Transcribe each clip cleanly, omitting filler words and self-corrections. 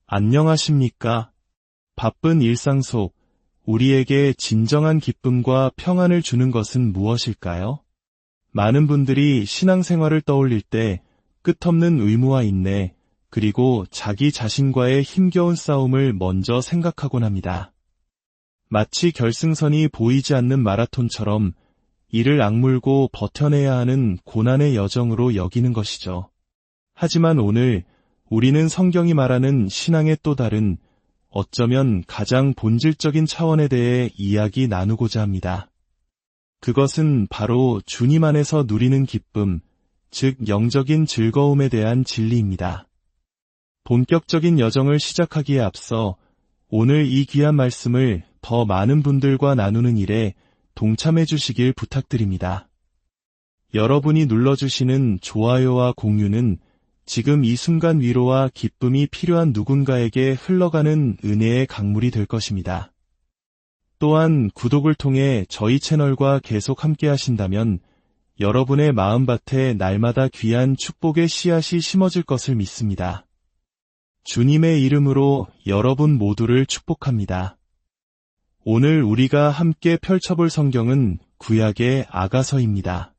안녕하십니까? 바쁜 일상 속 우리에게 진정한 기쁨과 평안을 주는 것은 무엇일까요? 많은 분들이 신앙생활을 떠올릴 때 끝없는 의무와 인내, 그리고 자기 자신과의 힘겨운 싸움을 먼저 생각하곤 합니다. 마치 결승선이 보이지 않는 마라톤처럼 이를 악물고 버텨내야 하는 고난의 여정으로 여기는 것이죠. 하지만 오늘 우리는 성경이 말하는 신앙의 또 다른, 어쩌면 가장 본질적인 차원에 대해 이야기 나누고자 합니다. 그것은 바로 주님 안에서 누리는 기쁨, 즉 영적인 즐거움에 대한 진리입니다. 본격적인 여정을 시작하기에 앞서 오늘 이 귀한 말씀을 더 많은 분들과 나누는 일에 동참해 주시길 부탁드립니다. 여러분이 눌러주시는 좋아요와 공유는 지금 이 순간 위로와 기쁨이 필요한 누군가에게 흘러가는 은혜의 강물이 될 것입니다. 또한 구독을 통해 저희 채널과 계속 함께 하신다면 여러분의 마음밭에 날마다 귀한 축복의 씨앗이 심어질 것을 믿습니다. 주님의 이름으로 여러분 모두를 축복합니다. 오늘 우리가 함께 펼쳐볼 성경은 구약의 아가서입니다.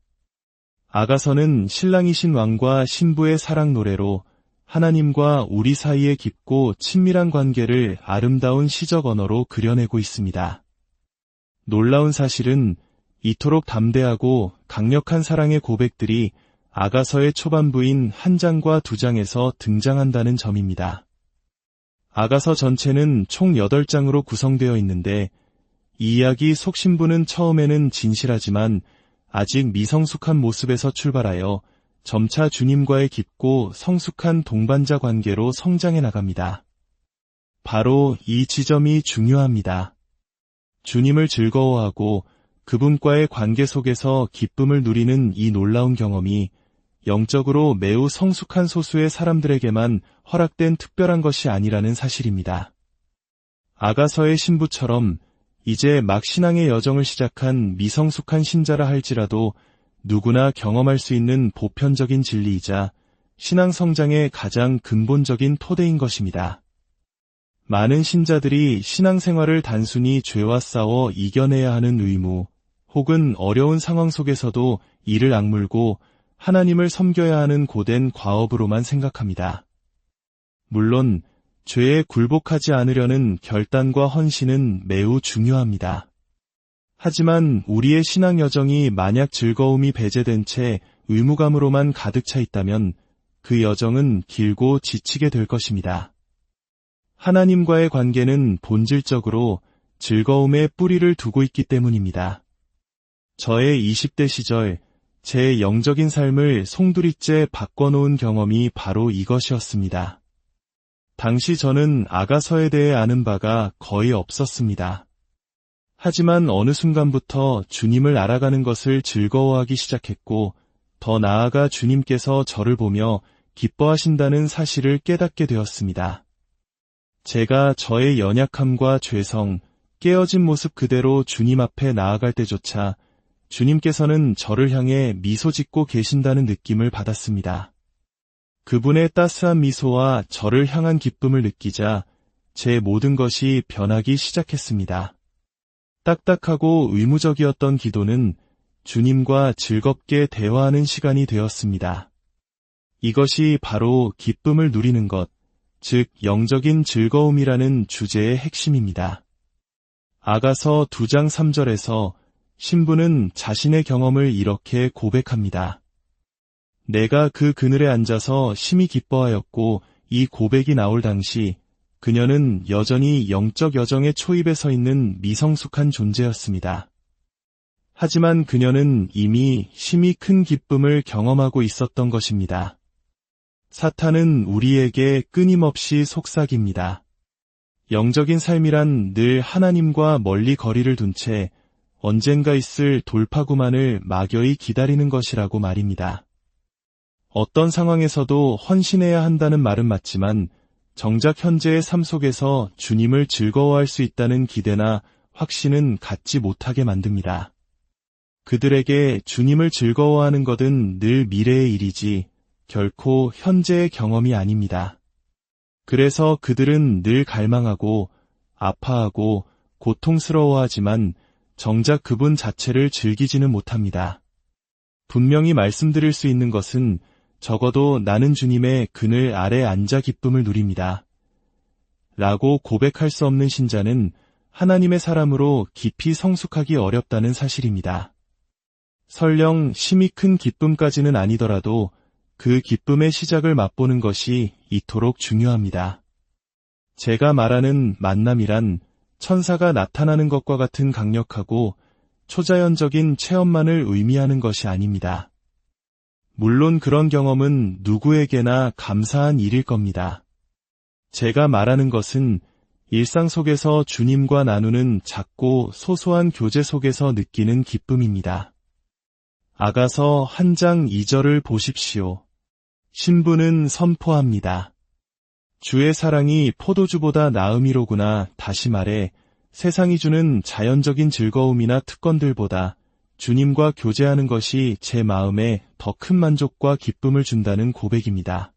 아가서는 신랑이신 왕과 신부의 사랑 노래로 하나님과 우리 사이의 깊고 친밀한 관계를 아름다운 시적 언어로 그려내고 있습니다. 놀라운 사실은 이토록 담대하고 강력한 사랑의 고백들이 아가서의 초반부인 한 장과 두 장에서 등장한다는 점입니다. 아가서 전체는 총 8장으로 구성되어 있는데 이 이야기 속신부는 처음에는 진실하지만 아직 미성숙한 모습에서 출발하여 점차 주님과의 깊고 성숙한 동반자 관계로 성장해 나갑니다. 바로 이 지점이 중요합니다. 주님을 즐거워하고 그분과의 관계 속에서 기쁨을 누리는 이 놀라운 경험이 영적으로 매우 성숙한 소수의 사람들에게만 허락된 특별한 것이 아니라는 사실입니다. 아가서의 신부처럼 이제 막 신앙의 여정을 시작한 미성숙한 신자라 할지라도 누구나 경험할 수 있는 보편적인 진리이자 신앙 성장의 가장 근본적인 토대인 것입니다. 많은 신자들이 신앙생활을 단순히 죄와 싸워 이겨내야 하는 의무, 혹은 어려운 상황 속에서도 이를 악물고 하나님을 섬겨야 하는 고된 과업으로만 생각합니다. 물론 죄에 굴복하지 않으려는 결단과 헌신은 매우 중요합니다. 하지만 우리의 신앙 여정이 만약 즐거움이 배제된 채 의무감으로만 가득 차 있다면 그 여정은 길고 지치게 될 것입니다. 하나님과의 관계는 본질적으로 즐거움에 뿌리를 두고 있기 때문입니다. 저의 20대 시절 제 영적인 삶을 송두리째 바꿔놓은 경험이 바로 이것이었습니다. 당시 저는 아가서에 대해 아는 바가 거의 없었습니다. 하지만 어느 순간부터 주님을 알아가는 것을 즐거워하기 시작했고, 더 나아가 주님께서 저를 보며 기뻐하신다는 사실을 깨닫게 되었습니다. 제가 저의 연약함과 죄성, 깨어진 모습 그대로 주님 앞에 나아갈 때조차 주님께서는 저를 향해 미소 짓고 계신다는 느낌을 받았습니다. 그분의 따스한 미소와 저를 향한 기쁨을 느끼자 제 모든 것이 변하기 시작했습니다. 딱딱하고 의무적이었던 기도는 주님과 즐겁게 대화하는 시간이 되었습니다. 이것이 바로 기쁨을 누리는 것, 즉 영적인 즐거움이라는 주제의 핵심입니다. 아가서 2장 3절에서 신부는 자신의 경험을 이렇게 고백합니다. 내가 그 그늘에 앉아서 심히 기뻐하였고 이 고백이 나올 당시 그녀는 여전히 영적 여정의 초입에 서 있는 미성숙한 존재였습니다. 하지만 그녀는 이미 심히 큰 기쁨을 경험하고 있었던 것입니다. 사탄은 우리에게 끊임없이 속삭입니다. 영적인 삶이란 늘 하나님과 멀리 거리를 둔 채 언젠가 있을 돌파구만을 막연히 기다리는 것이라고 말입니다. 어떤 상황에서도 헌신해야 한다는 말은 맞지만 정작 현재의 삶 속에서 주님을 즐거워할 수 있다는 기대나 확신은 갖지 못하게 만듭니다. 그들에게 주님을 즐거워하는 것은 늘 미래의 일이지 결코 현재의 경험이 아닙니다. 그래서 그들은 늘 갈망하고 아파하고 고통스러워하지만 정작 그분 자체를 즐기지는 못합니다. 분명히 말씀드릴 수 있는 것은 적어도 나는 주님의 그늘 아래 앉아 기쁨을 누립니다. 라고 고백할 수 없는 신자는 하나님의 사람으로 깊이 성숙하기 어렵다는 사실입니다. 설령 심히 큰 기쁨까지는 아니더라도 그 기쁨의 시작을 맛보는 것이 이토록 중요합니다. 제가 말하는 만남이란 천사가 나타나는 것과 같은 강력하고 초자연적인 체험만을 의미하는 것이 아닙니다. 물론 그런 경험은 누구에게나 감사한 일일 겁니다. 제가 말하는 것은 일상 속에서 주님과 나누는 작고 소소한 교제 속에서 느끼는 기쁨입니다. 아가서 1장 2절을 보십시오. 신부는 선포합니다. 주의 사랑이 포도주보다 나음이로구나. 다시 말해 세상이 주는 자연적인 즐거움이나 특권들보다 주님과 교제하는 것이 제 마음에 더 큰 만족과 기쁨을 준다는 고백입니다.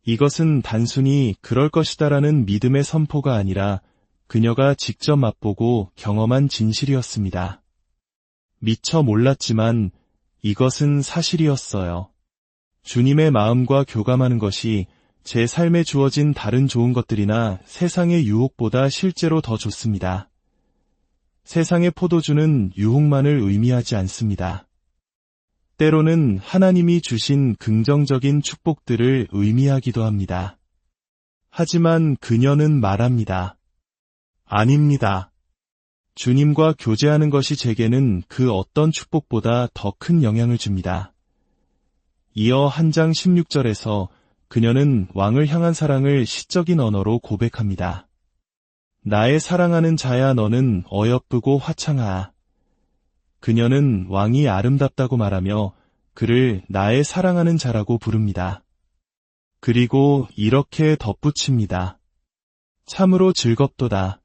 이것은 단순히 그럴 것이다라는 믿음의 선포가 아니라 그녀가 직접 맛보고 경험한 진실이었습니다. 미처 몰랐지만 이것은 사실이었어요. 주님의 마음과 교감하는 것이 제 삶에 주어진 다른 좋은 것들이나 세상의 유혹보다 실제로 더 좋습니다. 세상의 포도주는 유혹만을 의미하지 않습니다. 때로는 하나님이 주신 긍정적인 축복들을 의미하기도 합니다. 하지만 그녀는 말합니다. 아닙니다. 주님과 교제하는 것이 제게는 그 어떤 축복보다 더 큰 영향을 줍니다. 이어 1장 16절에서 그녀는 왕을 향한 사랑을 시적인 언어로 고백합니다. 나의 사랑하는 자야 너는 어여쁘고 화창하아. 그녀는 왕이 아름답다고 말하며 그를 나의 사랑하는 자라고 부릅니다. 그리고 이렇게 덧붙입니다. 참으로 즐겁도다.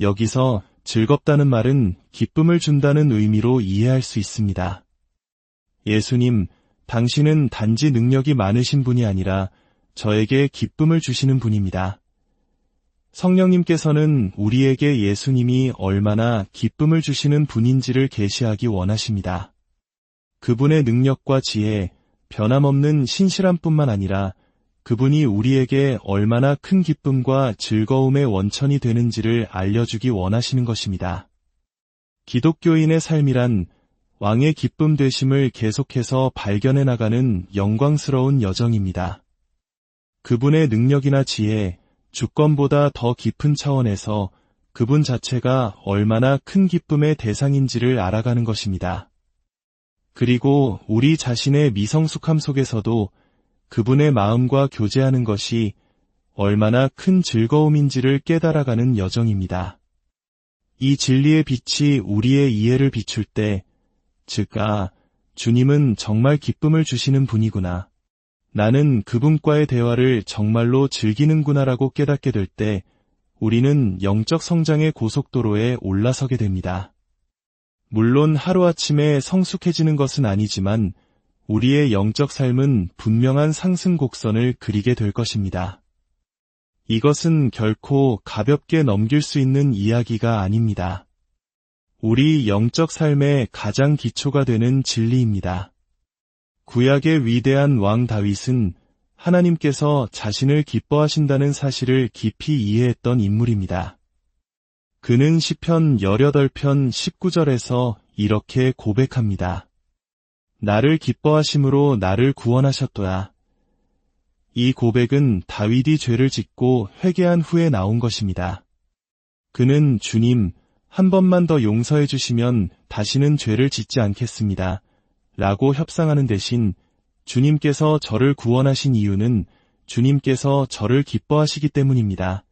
여기서 즐겁다는 말은 기쁨을 준다는 의미로 이해할 수 있습니다. 예수님, 당신은 단지 능력이 많으신 분이 아니라 저에게 기쁨을 주시는 분입니다. 성령님께서는 우리에게 예수님이 얼마나 기쁨을 주시는 분인지를 계시하기 원하십니다. 그분의 능력과 지혜, 변함없는 신실함뿐만 아니라 그분이 우리에게 얼마나 큰 기쁨과 즐거움의 원천이 되는지를 알려주기 원하시는 것입니다. 기독교인의 삶이란 왕의 기쁨 되심을 계속해서 발견해 나가는 영광스러운 여정입니다. 그분의 능력이나 지혜, 주권보다 더 깊은 차원에서 그분 자체가 얼마나 큰 기쁨의 대상인지를 알아가는 것입니다. 그리고 우리 자신의 미성숙함 속에서도 그분의 마음과 교제하는 것이 얼마나 큰 즐거움인지를 깨달아가는 여정입니다. 이 진리의 빛이 우리의 이해를 비출 때, 즉, 주님은 정말 기쁨을 주시는 분이구나. 나는 그분과의 대화를 정말로 즐기는구나라고 깨닫게 될 때, 우리는 영적 성장의 고속도로에 올라서게 됩니다. 물론 하루아침에 성숙해지는 것은 아니지만, 우리의 영적 삶은 분명한 상승 곡선을 그리게 될 것입니다. 이것은 결코 가볍게 넘길 수 있는 이야기가 아닙니다. 우리 영적 삶의 가장 기초가 되는 진리입니다. 구약의 위대한 왕 다윗은 하나님께서 자신을 기뻐하신다는 사실을 깊이 이해했던 인물입니다. 그는 시편 18편 19절에서 이렇게 고백합니다. 나를 기뻐하심으로 나를 구원하셨도다. 이 고백은 다윗이 죄를 짓고 회개한 후에 나온 것입니다. 그는 주님, 한 번만 더 용서해 주시면 다시는 죄를 짓지 않겠습니다. 라고 협상하는 대신 주님께서 저를 구원하신 이유는 주님께서 저를 기뻐하시기 때문입니다.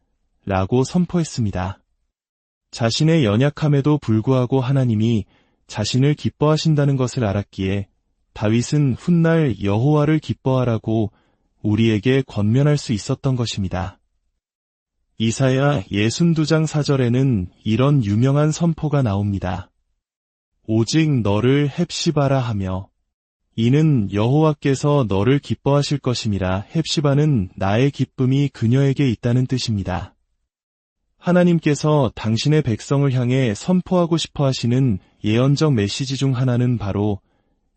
라고 선포했습니다. 자신의 연약함에도 불구하고 하나님이 자신을 기뻐하신다는 것을 알았기에 다윗은 훗날 여호와를 기뻐하라고 우리에게 권면할 수 있었던 것입니다. 이사야 62장 4절에는 이런 유명한 선포가 나옵니다. 오직 너를 헵시바라 하며 이는 여호와께서 너를 기뻐하실 것임이라. 헵시바는 나의 기쁨이 그녀에게 있다는 뜻입니다. 하나님께서 당신의 백성을 향해 선포하고 싶어 하시는 예언적 메시지 중 하나는 바로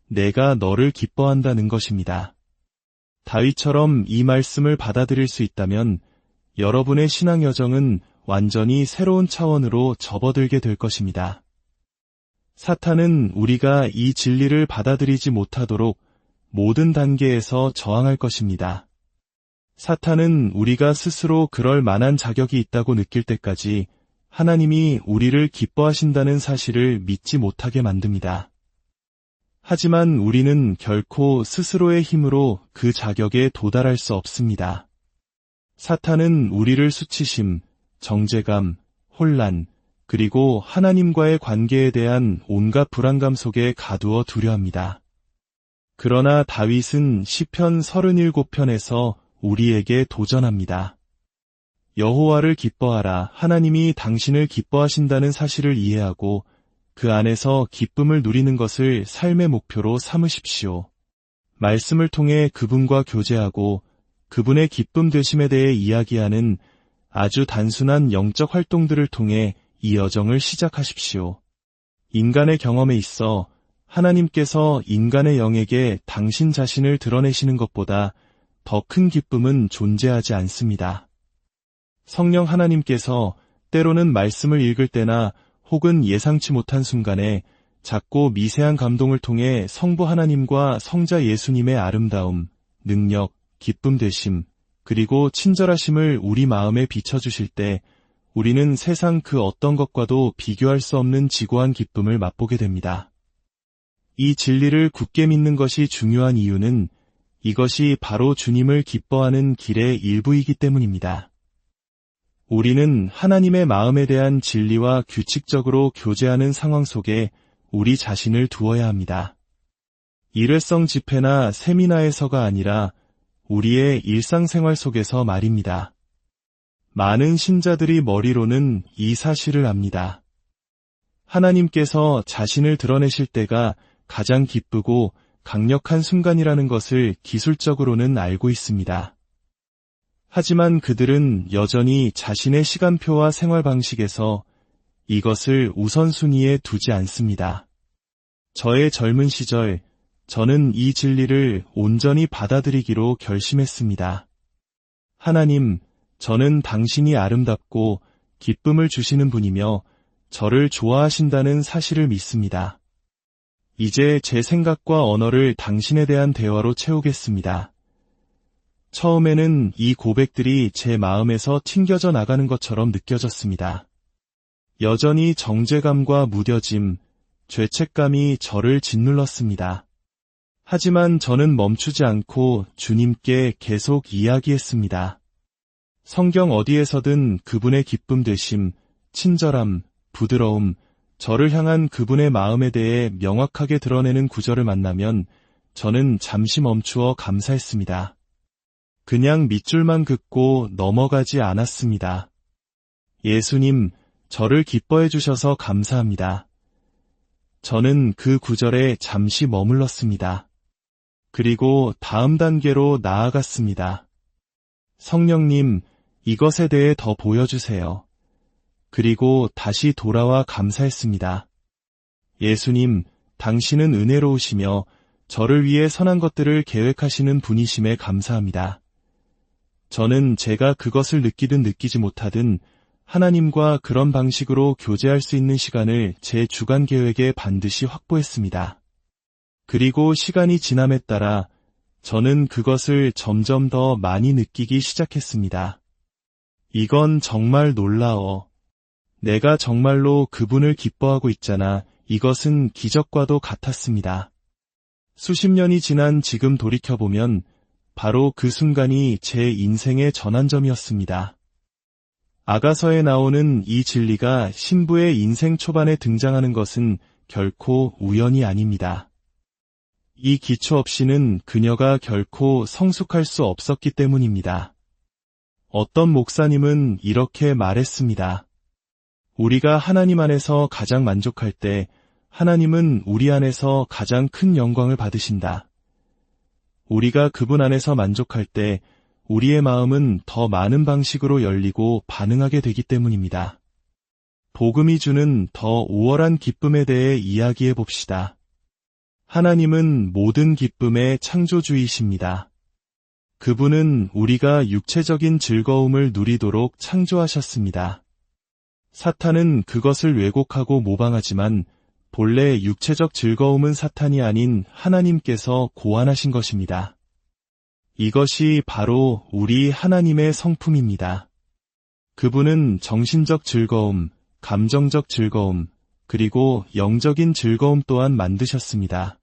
내가 너를 기뻐한다는 것입니다. 다윗처럼 이 말씀을 받아들일 수 있다면 여러분의 신앙 여정은 완전히 새로운 차원으로 접어들게 될 것입니다. 사탄은 우리가 이 진리를 받아들이지 못하도록 모든 단계에서 저항할 것입니다. 사탄은 우리가 스스로 그럴 만한 자격이 있다고 느낄 때까지 하나님이 우리를 기뻐하신다는 사실을 믿지 못하게 만듭니다. 하지만 우리는 결코 스스로의 힘으로 그 자격에 도달할 수 없습니다. 사탄은 우리를 수치심, 정죄감, 혼란, 그리고 하나님과의 관계에 대한 온갖 불안감 속에 가두어 두려 합니다. 그러나 다윗은 시편 37편에서 우리에게 도전합니다. 여호와를 기뻐하라. 하나님이 당신을 기뻐하신다는 사실을 이해하고 그 안에서 기쁨을 누리는 것을 삶의 목표로 삼으십시오. 말씀을 통해 그분과 교제하고 그분의 기쁨 되심에 대해 이야기하는 아주 단순한 영적 활동들을 통해 이 여정을 시작하십시오. 인간의 경험에 있어 하나님께서 인간의 영에게 당신 자신을 드러내시는 것보다 더 큰 기쁨은 존재하지 않습니다. 성령 하나님께서 때로는 말씀을 읽을 때나 혹은 예상치 못한 순간에 작고 미세한 감동을 통해 성부 하나님과 성자 예수님의 아름다움, 능력, 기쁨 되심, 그리고 친절하심을 우리 마음에 비춰주실 때 우리는 세상 그 어떤 것과도 비교할 수 없는 지고한 기쁨을 맛보게 됩니다. 이 진리를 굳게 믿는 것이 중요한 이유는 이것이 바로 주님을 기뻐하는 길의 일부이기 때문입니다. 우리는 하나님의 마음에 대한 진리와 규칙적으로 교제하는 상황 속에 우리 자신을 두어야 합니다. 일회성 집회나 세미나에서가 아니라 우리의 일상생활 속에서 말입니다. 많은 신자들이 머리로는 이 사실을 압니다. 하나님께서 자신을 드러내실 때가 가장 기쁘고 강력한 순간이라는 것을 기술적으로는 알고 있습니다. 하지만 그들은 여전히 자신의 시간표와 생활 방식에서 이것을 우선순위에 두지 않습니다. 저의 젊은 시절, 저는 이 진리를 온전히 받아들이기로 결심했습니다. 하나님, 저는 당신이 아름답고 기쁨을 주시는 분이며 저를 좋아하신다는 사실을 믿습니다. 이제 제 생각과 언어를 당신에 대한 대화로 채우겠습니다. 처음에는 이 고백들이 제 마음에서 튕겨져 나가는 것처럼 느껴졌습니다. 여전히 정죄감과 무뎌짐, 죄책감이 저를 짓눌렀습니다. 하지만 저는 멈추지 않고 주님께 계속 이야기했습니다. 성경 어디에서든 그분의 기쁨 되심, 친절함, 부드러움, 저를 향한 그분의 마음에 대해 명확하게 드러내는 구절을 만나면 저는 잠시 멈추어 감사했습니다. 그냥 밑줄만 긋고 넘어가지 않았습니다. 예수님, 저를 기뻐해 주셔서 감사합니다. 저는 그 구절에 잠시 머물렀습니다. 그리고 다음 단계로 나아갔습니다. 성령님, 이것에 대해 더 보여주세요. 그리고 다시 돌아와 감사했습니다. 예수님, 당신은 은혜로우시며 저를 위해 선한 것들을 계획하시는 분이심에 감사합니다. 저는 제가 그것을 느끼든 느끼지 못하든 하나님과 그런 방식으로 교제할 수 있는 시간을 제 주간 계획에 반드시 확보했습니다. 그리고 시간이 지남에 따라 저는 그것을 점점 더 많이 느끼기 시작했습니다. 이건 정말 놀라워. 내가 정말로 그분을 기뻐하고 있잖아. 이것은 기적과도 같았습니다. 수십 년이 지난 지금 돌이켜보면 바로 그 순간이 제 인생의 전환점이었습니다. 아가서에 나오는 이 진리가 신부의 인생 초반에 등장하는 것은 결코 우연이 아닙니다. 이 기초 없이는 그녀가 결코 성숙할 수 없었기 때문입니다. 어떤 목사님은 이렇게 말했습니다. 우리가 하나님 안에서 가장 만족할 때 하나님은 우리 안에서 가장 큰 영광을 받으신다. 우리가 그분 안에서 만족할 때 우리의 마음은 더 많은 방식으로 열리고 반응하게 되기 때문입니다. 복음이 주는 더 우월한 기쁨에 대해 이야기해 봅시다. 하나님은 모든 기쁨의 창조주이십니다. 그분은 우리가 육체적인 즐거움을 누리도록 창조하셨습니다. 사탄은 그것을 왜곡하고 모방하지만 본래 육체적 즐거움은 사탄이 아닌 하나님께서 고안하신 것입니다. 이것이 바로 우리 하나님의 성품입니다. 그분은 정신적 즐거움, 감정적 즐거움, 그리고 영적인 즐거움 또한 만드셨습니다.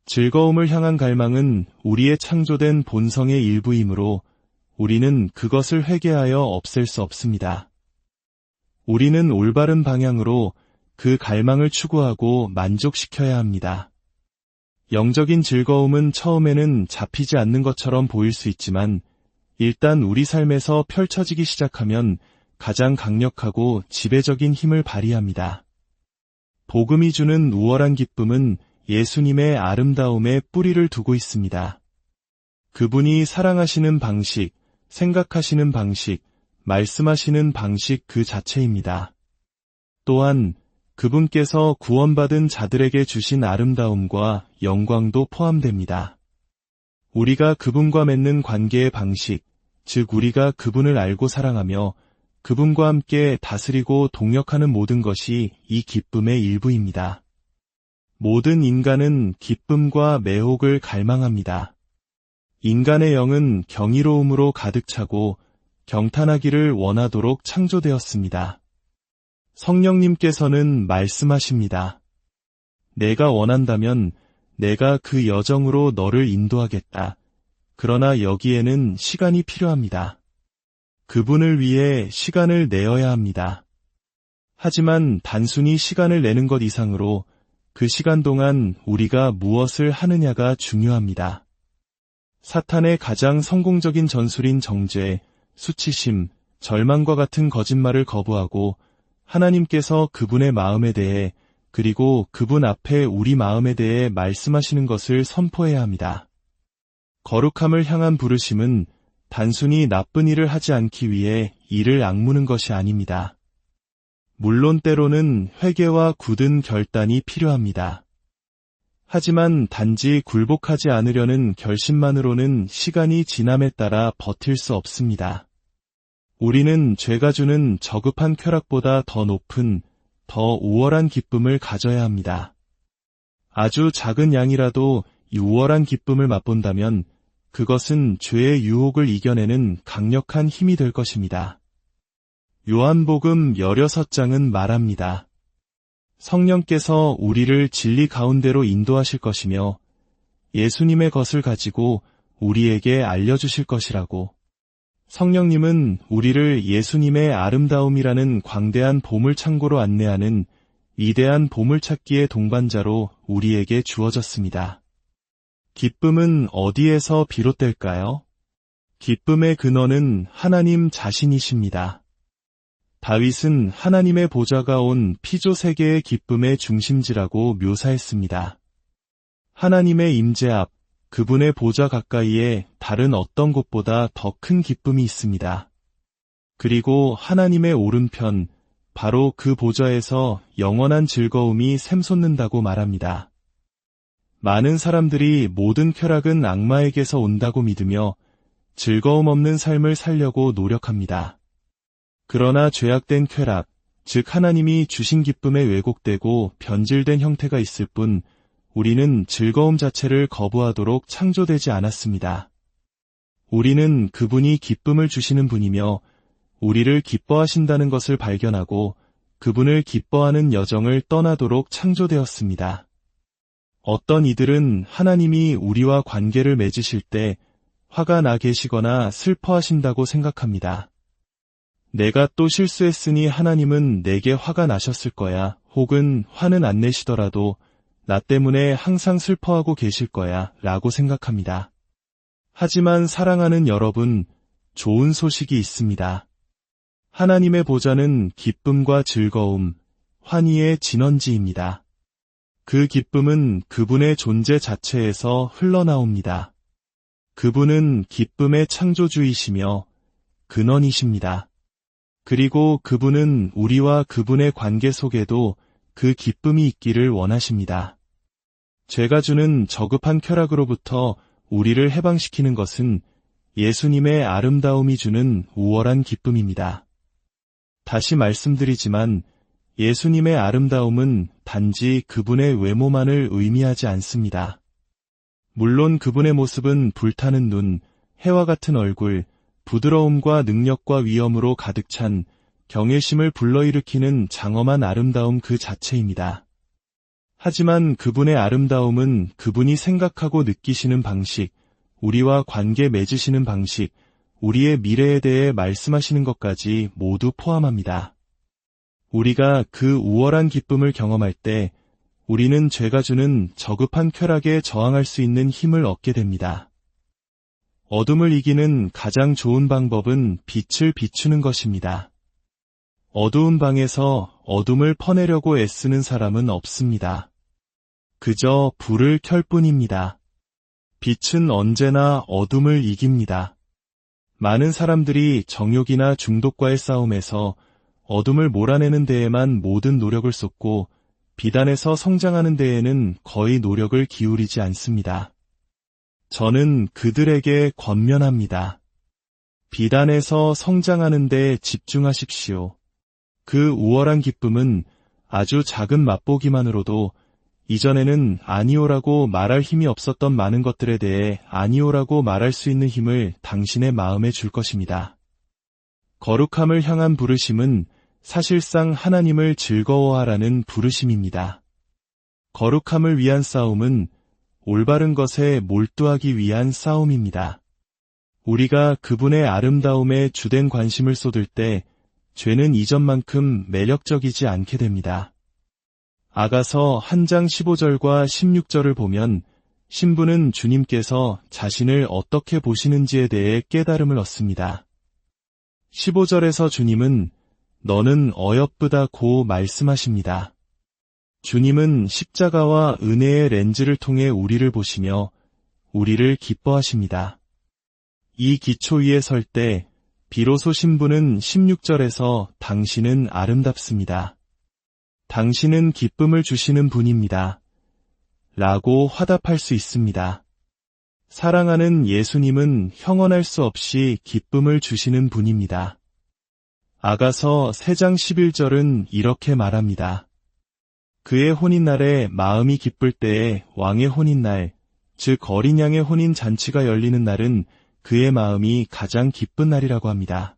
즐거움을 향한 갈망은 우리의 창조된 본성의 일부이므로 우리는 그것을 회개하여 없앨 수 없습니다. 우리는 올바른 방향으로 그 갈망을 추구하고 만족시켜야 합니다. 영적인 즐거움은 처음에는 잡히지 않는 것처럼 보일 수 있지만 일단 우리 삶에서 펼쳐지기 시작하면 가장 강력하고 지배적인 힘을 발휘합니다. 복음이 주는 우월한 기쁨은 예수님의 아름다움에 뿌리를 두고 있습니다. 그분이 사랑하시는 방식, 생각하시는 방식, 말씀하시는 방식 그 자체입니다. 또한 그분께서 구원받은 자들에게 주신 아름다움과 영광도 포함됩니다. 우리가 그분과 맺는 관계의 방식, 즉 우리가 그분을 알고 사랑하며 그분과 함께 다스리고 동역하는 모든 것이 이 기쁨의 일부입니다. 모든 인간은 기쁨과 매혹을 갈망합니다. 인간의 영은 경이로움으로 가득 차고 경탄하기를 원하도록 창조되었습니다. 성령님께서는 말씀하십니다. 내가 원한다면 내가 그 여정으로 너를 인도하겠다. 그러나 여기에는 시간이 필요합니다. 그분을 위해 시간을 내어야 합니다. 하지만 단순히 시간을 내는 것 이상으로 그 시간 동안 우리가 무엇을 하느냐가 중요합니다. 사탄의 가장 성공적인 전술인 정죄, 수치심, 절망과 같은 거짓말을 거부하고 하나님께서 그분의 마음에 대해 그리고 그분 앞에 우리 마음에 대해 말씀하시는 것을 선포해야 합니다. 거룩함을 향한 부르심은 단순히 나쁜 일을 하지 않기 위해 이를 악무는 것이 아닙니다. 물론 때로는 회개와 굳은 결단이 필요합니다. 하지만 단지 굴복하지 않으려는 결심만으로는 시간이 지남에 따라 버틸 수 없습니다. 우리는 죄가 주는 저급한 쾌락보다 더 높은, 더 우월한 기쁨을 가져야 합니다. 아주 작은 양이라도 이 우월한 기쁨을 맛본다면 그것은 죄의 유혹을 이겨내는 강력한 힘이 될 것입니다. 요한복음 16장은 말합니다. 성령께서 우리를 진리 가운데로 인도하실 것이며 예수님의 것을 가지고 우리에게 알려주실 것이라고. 성령님은 우리를 예수님의 아름다움이라는 광대한 보물창고로 안내하는 위대한 보물찾기의 동반자로 우리에게 주어졌습니다. 기쁨은 어디에서 비롯될까요? 기쁨의 근원은 하나님 자신이십니다. 다윗은 하나님의 보좌가 온 피조 세계의 기쁨의 중심지라고 묘사했습니다. 하나님의 임재 앞, 그분의 보좌 가까이에 다른 어떤 곳보다 더 큰 기쁨이 있습니다. 그리고 하나님의 오른편, 바로 그 보좌에서 영원한 즐거움이 샘솟는다고 말합니다. 많은 사람들이 모든 쾌락은 악마에게서 온다고 믿으며 즐거움 없는 삶을 살려고 노력합니다. 그러나 죄악된 쾌락, 즉 하나님이 주신 기쁨에 왜곡되고 변질된 형태가 있을 뿐 우리는 즐거움 자체를 거부하도록 창조되지 않았습니다. 우리는 그분이 기쁨을 주시는 분이며 우리를 기뻐하신다는 것을 발견하고 그분을 기뻐하는 여정을 떠나도록 창조되었습니다. 어떤 이들은 하나님이 우리와 관계를 맺으실 때 화가 나 계시거나 슬퍼하신다고 생각합니다. 내가 또 실수했으니 하나님은 내게 화가 나셨을 거야, 혹은 화는 안 내시더라도 나 때문에 항상 슬퍼하고 계실 거야 라고 생각합니다. 하지만 사랑하는 여러분, 좋은 소식이 있습니다. 하나님의 보좌는 기쁨과 즐거움, 환희의 진원지입니다. 그 기쁨은 그분의 존재 자체에서 흘러나옵니다. 그분은 기쁨의 창조주이시며 근원이십니다. 그리고 그분은 우리와 그분의 관계 속에도 그 기쁨이 있기를 원하십니다. 죄가 주는 저급한 쾌락으로부터 우리를 해방시키는 것은 예수님의 아름다움이 주는 우월한 기쁨입니다. 다시 말씀드리지만 예수님의 아름다움은 단지 그분의 외모만을 의미하지 않습니다. 물론 그분의 모습은 불타는 눈, 해와 같은 얼굴, 부드러움과 능력과 위엄으로 가득 찬 경외심을 불러일으키는 장엄한 아름다움 그 자체입니다. 하지만 그분의 아름다움은 그분이 생각하고 느끼시는 방식, 우리와 관계 맺으시는 방식, 우리의 미래에 대해 말씀하시는 것까지 모두 포함합니다. 우리가 그 우월한 기쁨을 경험할 때 우리는 죄가 주는 저급한 쾌락에 저항할 수 있는 힘을 얻게 됩니다. 어둠을 이기는 가장 좋은 방법은 빛을 비추는 것입니다. 어두운 방에서 어둠을 퍼내려고 애쓰는 사람은 없습니다. 그저 불을 켤 뿐입니다. 빛은 언제나 어둠을 이깁니다. 많은 사람들이 정욕이나 중독과의 싸움에서 어둠을 몰아내는 데에만 모든 노력을 쏟고 비단에서 성장하는 데에는 거의 노력을 기울이지 않습니다. 저는 그들에게 권면합니다. 비단에서 성장하는 데 집중하십시오. 그 우월한 기쁨은 아주 작은 맛보기만으로도 이전에는 아니오라고 말할 힘이 없었던 많은 것들에 대해 아니오라고 말할 수 있는 힘을 당신의 마음에 줄 것입니다. 거룩함을 향한 부르심은 사실상 하나님을 즐거워하라는 부르심입니다. 거룩함을 위한 싸움은 올바른 것에 몰두하기 위한 싸움입니다. 우리가 그분의 아름다움에 주된 관심을 쏟을 때 죄는 이전만큼 매력적이지 않게 됩니다. 아가서 1장 15절과 16절을 보면 신부는 주님께서 자신을 어떻게 보시는지에 대해 깨달음을 얻습니다. 15절에서 주님은 너는 어여쁘다고 말씀하십니다. 주님은 십자가와 은혜의 렌즈를 통해 우리를 보시며 우리를 기뻐하십니다. 이 기초 위에 설 때 비로소 신부는 16절에서 당신은 아름답습니다. 당신은 기쁨을 주시는 분입니다. 라고 화답할 수 있습니다. 사랑하는 예수님은 형언할 수 없이 기쁨을 주시는 분입니다. 아가서 3장 11절은 이렇게 말합니다. 그의 혼인날에 마음이 기쁠 때에 왕의 혼인날, 즉 어린 양의 혼인 잔치가 열리는 날은 그의 마음이 가장 기쁜 날이라고 합니다.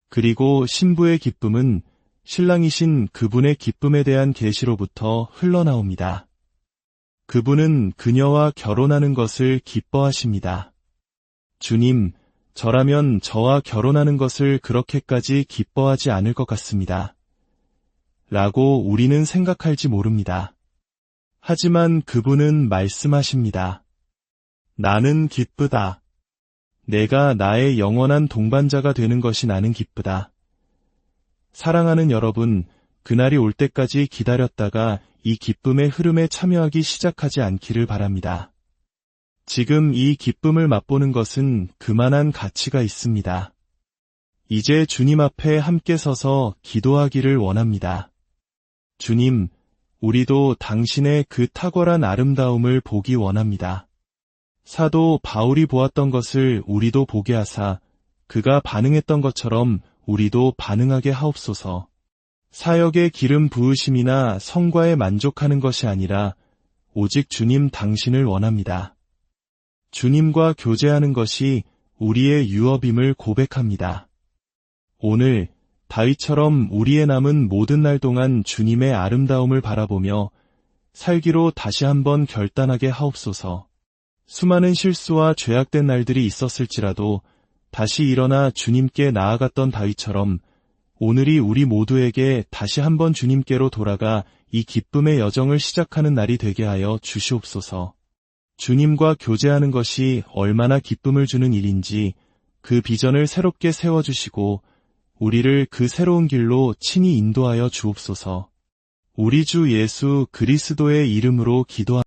그리고 신부의 기쁨은 신랑이신 그분의 기쁨에 대한 계시로부터 흘러나옵니다. 그분은 그녀와 결혼하는 것을 기뻐하십니다. 주님, 저라면 저와 결혼하는 것을 그렇게까지 기뻐하지 않을 것 같습니다. 라고 우리는 생각할지 모릅니다. 하지만 그분은 말씀하십니다. 나는 기쁘다. 내가 나의 영원한 동반자가 되는 것이 나는 기쁘다. 사랑하는 여러분, 그날이 올 때까지 기다렸다가 이 기쁨의 흐름에 참여하기 시작하지 않기를 바랍니다. 지금 이 기쁨을 맛보는 것은 그만한 가치가 있습니다. 이제 주님 앞에 함께 서서 기도하기를 원합니다. 주님, 우리도 당신의 그 탁월한 아름다움을 보기 원합니다. 사도 바울이 보았던 것을 우리도 보게 하사 그가 반응했던 것처럼 우리도 반응하게 하옵소서. 사역의 기름 부으심이나 성과에 만족하는 것이 아니라 오직 주님 당신을 원합니다. 주님과 교제하는 것이 우리의 유업임을 고백합니다. 오늘 다윗처럼 우리의 남은 모든 날 동안 주님의 아름다움을 바라보며 살기로 다시 한번 결단하게 하옵소서. 수많은 실수와 죄악된 날들이 있었을지라도 다시 일어나 주님께 나아갔던 다윗처럼 오늘이 우리 모두에게 다시 한번 주님께로 돌아가 이 기쁨의 여정을 시작하는 날이 되게 하여 주시옵소서. 주님과 교제하는 것이 얼마나 기쁨을 주는 일인지 그 비전을 새롭게 세워주시고 우리를 그 새로운 길로 친히 인도하여 주옵소서. 우리 주 예수 그리스도의 이름으로 기도합니다.